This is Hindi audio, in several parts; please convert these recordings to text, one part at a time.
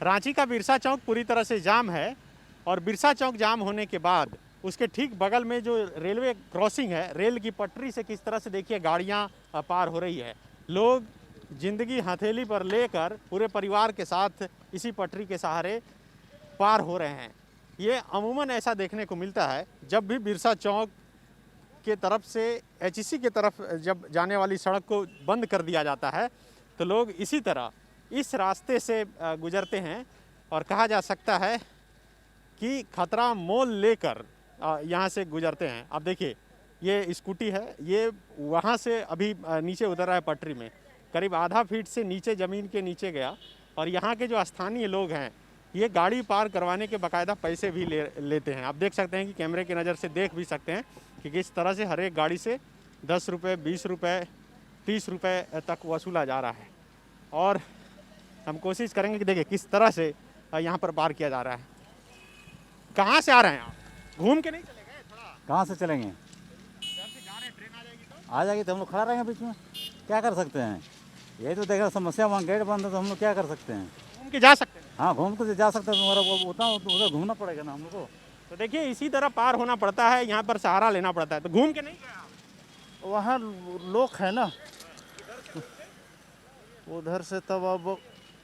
रांची का बिरसा चौक पूरी तरह से जाम है और बिरसा चौक जाम होने के बाद उसके ठीक बगल में जो रेलवे क्रॉसिंग है, रेल की पटरी से किस तरह से देखिए गाड़ियां पार हो रही है। लोग ज़िंदगी हथेली पर लेकर पूरे परिवार के साथ इसी पटरी के सहारे पार हो रहे हैं। ये अमूमन ऐसा देखने को मिलता है जब भी बिरसा चौक के तरफ से एचईसी के तरफ जब जाने वाली सड़क को बंद कर दिया जाता है तो लोग इसी तरह इस रास्ते से गुजरते हैं और कहा जा सकता है कि खतरा मोल लेकर यहाँ से गुजरते हैं। अब देखिए ये स्कूटी है, ये वहाँ से अभी नीचे उतर रहा है पटरी में, करीब आधा फीट से नीचे ज़मीन के नीचे गया और यहाँ के जो स्थानीय लोग हैं ये गाड़ी पार करवाने के बाकायदा पैसे भी लेते हैं। आप देख सकते हैं कि कैमरे की नज़र से देख भी सकते हैं कि किस तरह से हर एक गाड़ी से 10 रुपये, 20 रुपये, 30 रुपये तक वसूला जा रहा है। और हम कोशिश करेंगे कि देखिए किस तरह से यहाँ पर पार किया जा रहा है। कहाँ से आ रहे हैं आप? घूम के नहीं चले गए? थोड़ा कहाँ से चलेंगे? इधर से जा रहे हैं, ट्रेन आ जाएगी तो आ जाएगी तो हम लोग खड़ा रहेंगे बीच में, क्या कर सकते हैं? ये तो देखो समस्या, वहाँ गेट बंद है तो हम लोग क्या कर सकते हैं? घूम के जा सकते हैं। हाँ, घूम के जा सकते हैं, तुम्हारा वो उतना उधर घूमना पड़ेगा ना हम लोग को। तो देखिए इसी तरह पार होना पड़ता है, यहाँ पर सहारा लेना पड़ता है। तो घूम के नहीं गए आप? वहाँ लोग है ना उधर से, तब अब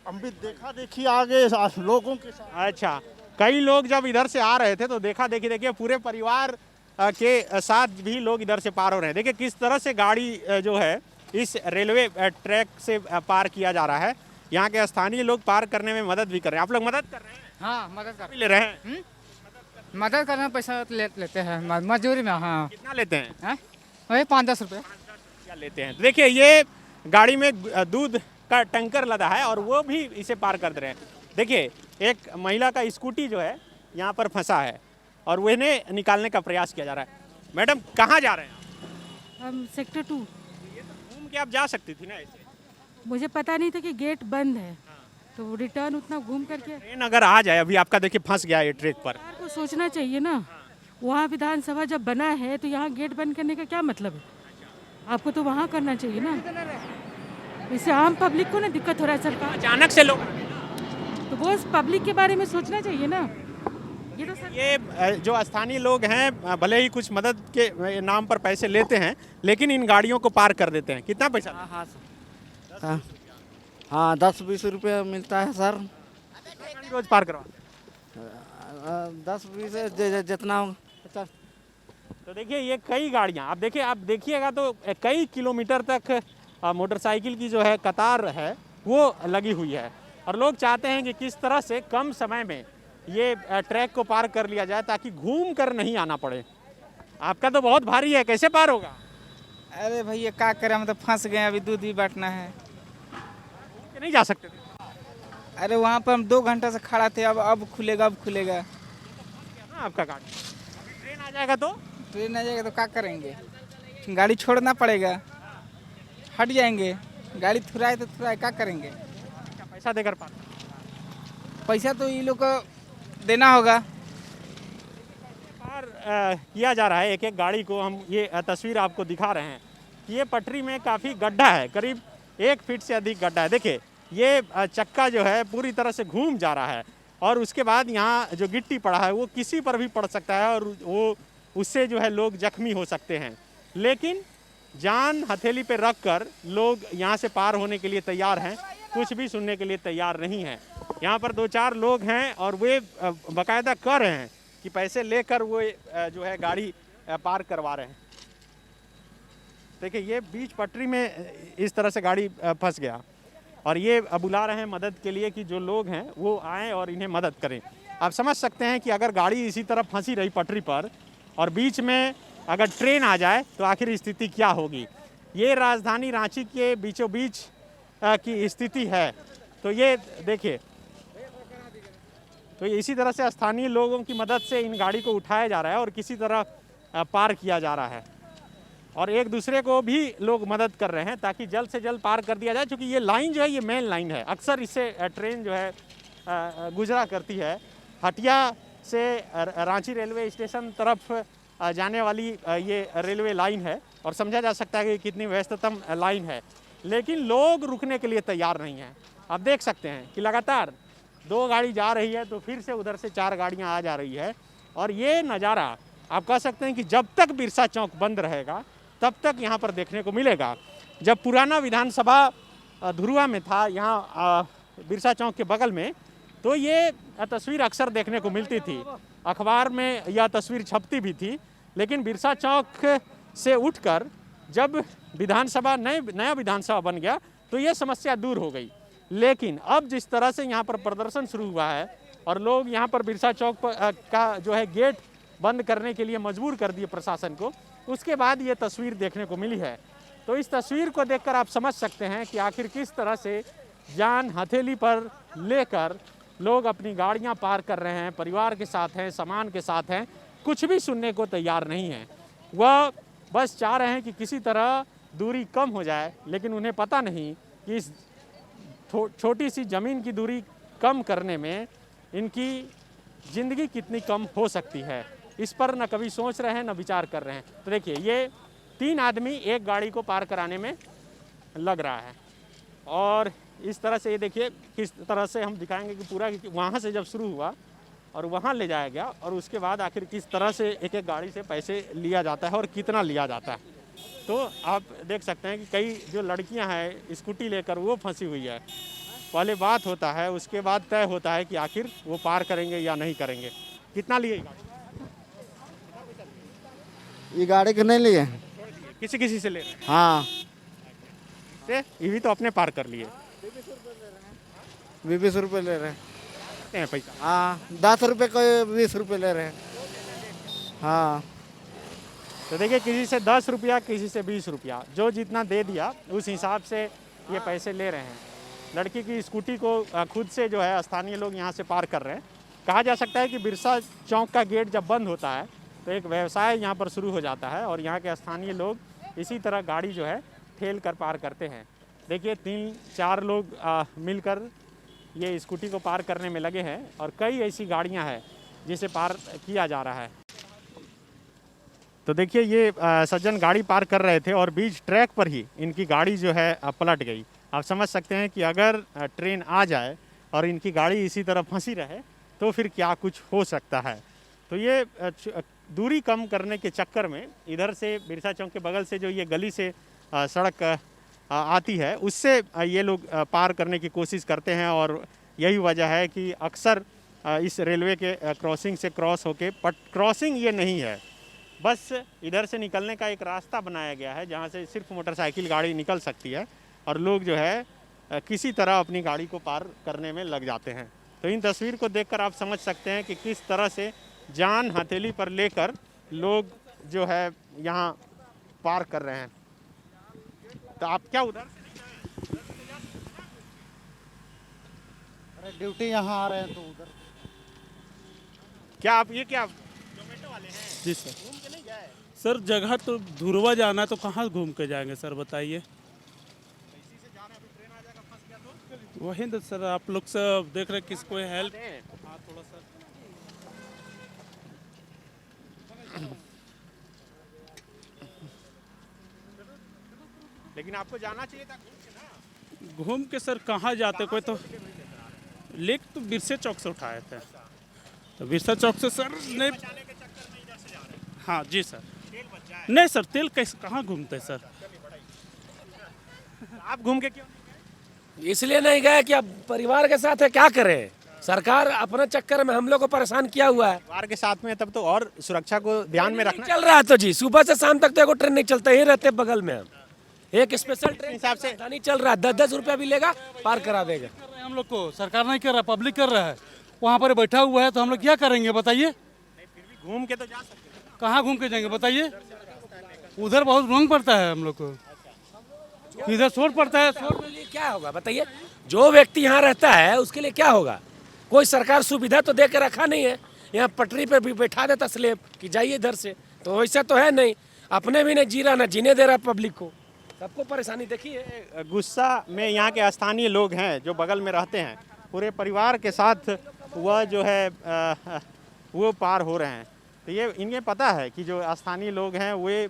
हम भी देखा देखी आगे लोगों के साथ। अच्छा, कई लोग जब इधर से आ रहे थे तो देखा देखी देखिए पूरे परिवार के साथ भी लोग इधर से पार हो रहे हैं। देखिए किस तरह से गाड़ी जो है इस रेलवे ट्रैक से पार किया जा रहा है। यहाँ के स्थानीय लोग पार करने में मदद भी कर रहे हैं। आप लोग मदद कर रहे हैं? हाँ, मदद कर ले रहे हैं? मदद करने में पैसा लेते हैं मजदूरी में। हाँ, कितना लेते हैं? वही 5-10 रुपये क्या लेते हैं। देखिए ये गाड़ी में दूध का टैंकर लदा है और वो भी इसे पार कर दे रहे हैं। देखिए एक महिला का स्कूटी जो है यहाँ पर फंसा है और वो इन्हें निकालने का प्रयास किया जा रहा है। मैडम कहाँ जा रहे हैं आप? हम सेक्टर 2। ये तो घूम के आप जा सकती थी ना ऐसे। मुझे पता नहीं था कि गेट बंद है, तो रिटर्न उतना घूम करके। ट्रेन अगर आ जाए, अभी आपका देखिए फंस गया ये ट्रैक पर। सरकार को सोचना चाहिए ना, वहाँ विधानसभा जब बना है तो यहाँ गेट बंद करने का क्या मतलब है? आपको तो वहाँ करना चाहिए ना। इससे आम पब्लिक को ना दिक्कत हो रहा है। सरकार अचानक से लोग, तो वो पब्लिक के बारे में सोचना चाहिए ना। ये तो ये जो स्थानीय लोग हैं भले ही कुछ मदद के नाम पर पैसे लेते हैं लेकिन इन गाड़ियों को पार कर देते हैं। कितना पैसा? हाँ 10-20 रुपये मिलता है सर। रोज पार करवा 10-20 जितना। तो देखिए ये कई गाड़ियां, आप देखिएगा तो कई किलोमीटर तक मोटरसाइकिल की जो है कतार है वो लगी हुई है और लोग चाहते हैं कि किस तरह से कम समय में ये ट्रैक को पार कर लिया जाए ताकि घूम कर नहीं आना पड़े। आपका तो बहुत भारी है, कैसे पार होगा? अरे भैया क्या करें, हम तो फंस गए, अभी दूध भी बांटना है। नहीं जा सकते थे? अरे वहाँ पर हम 2 घंटा से खड़ा थे, अब खुलेगा, अब खुलेगा ना आपका गाड़ी। अभी ट्रेन आ जाएगा तो? ट्रेन आ जाएगा तो क्या करेंगे? गाड़ी छोड़ना पड़ेगा, हट जाएंगे। गाड़ी थुराए तो थुराए, क्या करेंगे? क्या पैसा देकर पार? पैसा तो ये लोग को देना होगा। पार किया जा रहा है एक एक गाड़ी को। हम ये तस्वीर आपको दिखा रहे हैं। ये पटरी में काफ़ी गड्ढा है, करीब 1 फीट से अधिक गड्ढा है। देखिए ये चक्का जो है पूरी तरह से घूम जा रहा है और उसके बाद यहाँ जो गिट्टी पड़ा है वो किसी पर भी पड़ सकता है और वो उससे जो है लोग जख्मी हो सकते हैं। लेकिन जान हथेली पे रख कर लोग यहाँ से पार होने के लिए तैयार हैं, कुछ भी सुनने के लिए तैयार नहीं हैं। यहाँ पर 2-4 लोग हैं और वे बाकायदा कर रहे हैं कि पैसे लेकर वो जो है गाड़ी पार करवा रहे हैं। देखिए ये बीच पटरी में इस तरह से गाड़ी फंस गया और ये बुला रहे हैं मदद के लिए कि जो लोग हैं वो आएँ और इन्हें मदद करें। आप समझ सकते हैं कि अगर गाड़ी इसी तरह फंसी रही पटरी पर और बीच में अगर ट्रेन आ जाए तो आखिर स्थिति क्या होगी। ये राजधानी रांची के बीचों बीच की स्थिति है। तो ये देखिए, तो इसी तरह से स्थानीय लोगों की मदद से इन गाड़ी को उठाया जा रहा है और किसी तरह पार किया जा रहा है और एक दूसरे को भी लोग मदद कर रहे हैं ताकि जल्द से जल्द पार कर दिया जाए। क्योंकि ये लाइन जो है ये मेन लाइन है, अक्सर इससे ट्रेन जो है गुजरा करती है। हटिया से रांची रेलवे स्टेशन तरफ जाने वाली ये रेलवे लाइन है और समझा जा सकता है कि कितनी व्यस्ततम लाइन है, लेकिन लोग रुकने के लिए तैयार नहीं हैं। आप देख सकते हैं कि लगातार 2 गाड़ी जा रही है तो फिर से उधर से 4 गाड़ियां आ जा रही है। और ये नज़ारा आप कह सकते हैं कि जब तक बिरसा चौक बंद रहेगा तब तक यहाँ पर देखने को मिलेगा। जब पुराना विधानसभा धुरुआ में था, यहाँ बिरसा चौक के बगल में, तो ये तस्वीर अक्सर देखने को मिलती थी, अखबार में यह तस्वीर छपती भी थी। लेकिन बिरसा चौक से उठकर जब नया विधानसभा बन गया तो ये समस्या दूर हो गई। लेकिन अब जिस तरह से यहाँ पर प्रदर्शन शुरू हुआ है और लोग यहाँ पर बिरसा चौक का जो है गेट बंद करने के लिए मजबूर कर दिए प्रशासन को, उसके बाद ये तस्वीर देखने को मिली है। तो इस तस्वीर को देखकर आप समझ सकते हैं कि आखिर किस तरह से जान हथेली पर लेकर लोग अपनी गाड़ियां पार कर रहे हैं, परिवार के साथ हैं, सामान के साथ हैं, कुछ भी सुनने को तैयार नहीं है। वह बस चाह रहे हैं कि किसी तरह दूरी कम हो जाए, लेकिन उन्हें पता नहीं कि इस छोटी सी ज़मीन की दूरी कम करने में इनकी ज़िंदगी कितनी कम हो सकती है। इस पर न कभी सोच रहे हैं न विचार कर रहे हैं। तो देखिए, ये 3 आदमी एक गाड़ी को पार कराने में लग रहा है। और इस तरह से ये देखिए किस तरह से हम दिखाएंगे कि पूरा वहाँ से जब शुरू हुआ और वहाँ ले जाया गया और उसके बाद आखिर किस तरह से एक एक गाड़ी से पैसे लिया जाता है और कितना लिया जाता है। तो आप देख सकते हैं कि कई जो लड़कियां हैं स्कूटी लेकर वो फंसी हुई है। पहले बात होता है, उसके बाद तय होता है कि आखिर वो पार करेंगे या नहीं करेंगे। कितना लिए ये गाड़ी के नहीं लिए, किसी किसी से ले रहे हाँ हैं, ये भी तो अपने पार कर लिए 20 रुपये ले रहे हैं। हैं पैसा। हाँ 10 रुपये को 20 रुपये ले रहे हैं। हाँ तो देखिए, किसी से 10 रुपया, किसी से 20 रुपया, जो जितना दे दिया उस हिसाब से ये पैसे ले रहे हैं। लड़की की स्कूटी को खुद से जो है स्थानीय लोग यहाँ से पार कर रहे हैं। कहा जा सकता है कि बिरसा चौक का गेट जब बंद होता है तो एक व्यवसाय यहाँ पर शुरू हो जाता है और यहाँ के स्थानीय लोग इसी तरह गाड़ी जो है ठेल कर पार करते हैं। देखिए 3-4 लोग मिलकर ये स्कूटी को पार करने में लगे हैं और कई ऐसी गाड़ियाँ हैं जिसे पार किया जा रहा है। तो देखिए, ये सज्जन गाड़ी पार कर रहे थे और बीच ट्रैक पर ही इनकी गाड़ी जो है पलट गई। आप समझ सकते हैं कि अगर ट्रेन आ जाए और इनकी गाड़ी इसी तरह फंसी रहे तो फिर क्या कुछ हो सकता है। तो ये दूरी कम करने के चक्कर में इधर से बिरसा चौक के बगल से जो ये गली से सड़क आती है उससे ये लोग पार करने की कोशिश करते हैं। और यही वजह है कि अक्सर इस रेलवे के क्रॉसिंग से क्रॉस होके, क्रॉसिंग ये नहीं है, बस इधर से निकलने का एक रास्ता बनाया गया है जहाँ से सिर्फ मोटरसाइकिल गाड़ी निकल सकती है और लोग जो है किसी तरह अपनी गाड़ी को पार करने में लग जाते हैं। तो इन तस्वीर को देखकर आप समझ सकते हैं कि किस तरह से जान हथेली पर लेकर लोग जो है यहाँ पार कर रहे हैं। तो आप क्या उधर अरे ड्यूटी यहाँ आ रहे हैं तो उधर क्या आप ये क्या जोमेटो वाले हैं? जी सर। घूम के नहीं गए? सर जगह तो धुरवा जाना है तो कहाँ घूम के जाएंगे सर, बताइए। इसी से जा रहे हैं, अभी ट्रेन आ जाएगा, फंस गया तो वही तो सर, आप लोग से देख रहे किसको हेल्प। हाँ थोड़ा सा लेकिन आपको जाना चाहिए था घूम के ना। घूम के सर कहाँ जाते, कोई तो लेक तो बिरसे चौक से उठाए थे, तो बिरसा चौक से सर नहीं। जाने के चक्कर में इधर से जा रहे हैं, हाँ जी सर। तेल बच जाए। नहीं सर, तेल कैसे कहाँ घूमते हैं सर। आप घूम के क्यों? इसलिए नहीं गए कि अब परिवार के साथ है, क्या करें। सरकार अपने चक्कर में हम लोग को परेशान किया हुआ है। परिवार के साथ में तब तो और सुरक्षा को ध्यान में रखना चल रहा है तो जी, सुबह से शाम तक तो एगो ट्रेन नहीं चलता, ही रहते बगल में हम। एक स्पेशल ट्रेन हिसाब से नहीं चल रहा है, 10-10 रुपया भी लेगा, पार करा देगा। हम लोग को सरकार नहीं कर रहा, पब्लिक कर रहा है। वहाँ पर बैठा हुआ है तो हम लोग क्या करेंगे बताइए। फिर भी घूम के तो जा सकते हैं। कहाँ घूम के जाएंगे बताइए। उधर बहुत रोंग पड़ता है हम लोग को, इधर शोर पड़ता है। शोर के लिए क्या होगा बताइए। जो व्यक्ति यहाँ रहता है उसके लिए क्या होगा। कोई सरकार सुविधा तो दे के रखा नहीं है। यहाँ पटरी पे भी बैठा देता स्लेब कि जाइए इधर से, तो वैसा तो है नहीं। अपने भी नहीं जी रहा, ना जीने दे रहा पब्लिक को, सबको परेशानी देखिए। गुस्सा में यहाँ के स्थानीय लोग हैं जो बगल में रहते हैं, पूरे परिवार के साथ वह जो है वो पार हो रहे हैं। तो ये इन्हें पता है कि जो स्थानीय लोग हैं वे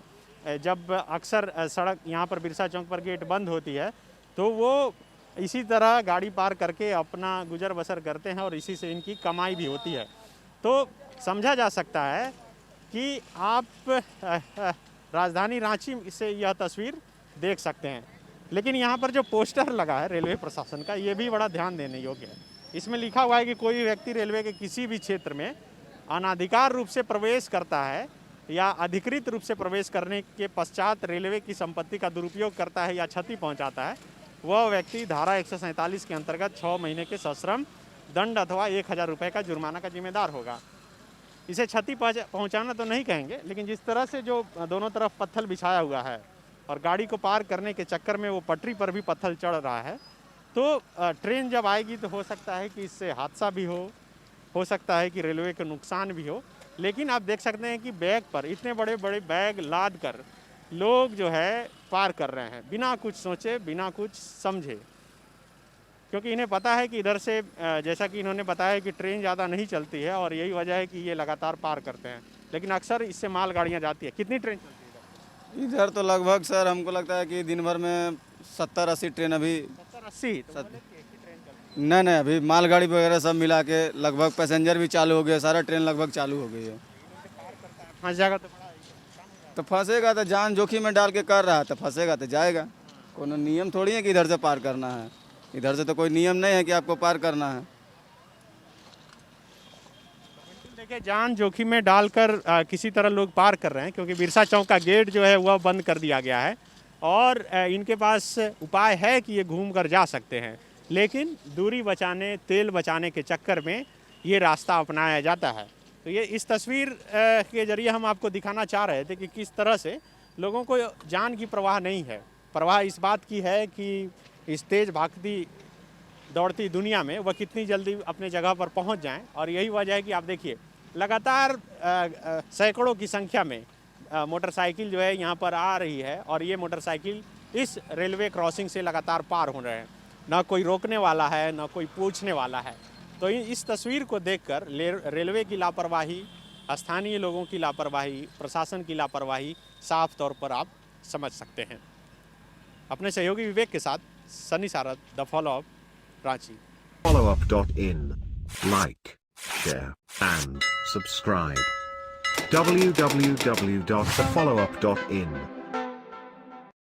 जब अक्सर सड़क यहाँ पर बिरसा चौक पर गेट बंद होती है तो वो इसी तरह गाड़ी पार करके अपना गुजर बसर करते हैं और इसी से इनकी कमाई भी होती है। तो समझा जा सकता है कि आप राजधानी रांची से यह तस्वीर देख सकते हैं। लेकिन यहाँ पर जो पोस्टर लगा है रेलवे प्रशासन का, ये भी बड़ा ध्यान देने योग्य है। इसमें लिखा हुआ है कि कोई व्यक्ति रेलवे के किसी भी क्षेत्र में अनाधिकार रूप से प्रवेश करता है या अधिकृत रूप से प्रवेश करने के पश्चात रेलवे की संपत्ति का दुरुपयोग करता है या क्षति पहुंचाता है, वह व्यक्ति धारा 147 के अंतर्गत 6 महीने के सश्रम दंड अथवा 1000 रुपये का जुर्माना का जिम्मेदार होगा। इसे क्षति पहुंचाना तो नहीं कहेंगे, लेकिन जिस तरह से जो दोनों तरफ पत्थर बिछाया हुआ है और गाड़ी को पार करने के चक्कर में वो पटरी पर भी पत्थर चढ़ रहा है, तो ट्रेन जब आएगी तो हो सकता है कि इससे हादसा भी हो सकता है कि रेलवे को नुकसान भी हो। लेकिन आप देख सकते हैं कि बैग पर इतने बड़े बड़े बैग लाद कर लोग जो है पार कर रहे हैं बिना कुछ सोचे, बिना कुछ समझे, क्योंकि इन्हें पता है कि इधर से जैसा कि इन्होंने बताया कि ट्रेन ज़्यादा नहीं चलती है और यही वजह है कि ये लगातार पार करते हैं। लेकिन अक्सर इससे माल गाड़ियाँ जाती है। कितनी ट्रेन चलती है इधर? तो लगभग सर हमको लगता है कि दिन भर में 70-80 ट्रेन अभी 70-80 नहीं अभी मालगाड़ी वगैरह सब मिला के लगभग पैसेंजर भी चालू हो गए, सारा ट्रेन लगभग चालू हो गई है। फंस जाएगा तो फंसेगा तो जान जोखिम में डाल के कर रहा है तो फंसेगा तो जाएगा। कोनो नियम थोड़ी है कि इधर से पार करना है, इधर से तो कोई नियम नहीं है कि आपको पार करना है। देखिए, जान जोखिम में डालकर किसी तरह लोग पार कर रहे हैं, क्योंकि बिरसा चौक का गेट जो है वह बंद कर दिया गया है और इनके पास उपाय है कि ये घूम कर जा सकते हैं, लेकिन दूरी बचाने, तेल बचाने के चक्कर में ये रास्ता अपनाया जाता है। तो ये इस तस्वीर के जरिए हम आपको दिखाना चाह रहे थे कि किस तरह से लोगों को जान की परवाह नहीं है। परवाह इस बात की है कि इस तेज़ भागती दौड़ती दुनिया में वह कितनी जल्दी अपने जगह पर पहुंच जाएं। और यही वजह है कि आप देखिए लगातार सैकड़ों की संख्या में मोटरसाइकिल जो है यहाँ पर आ रही है और ये मोटरसाइकिल इस रेलवे क्रॉसिंग से लगातार पार हो रहे हैं। ना कोई रोकने वाला है, ना कोई पूछने वाला है। तो इस तस्वीर को देखकर रेलवे की लापरवाही, स्थानीय लोगों की लापरवाही, प्रशासन की लापरवाही साफ तौर पर आप समझ सकते हैं। अपने सहयोगी विवेक के साथ Sunny Sarad, the follow up, Ranchi. followup.in, like, share and subscribe. www.thefollowup.in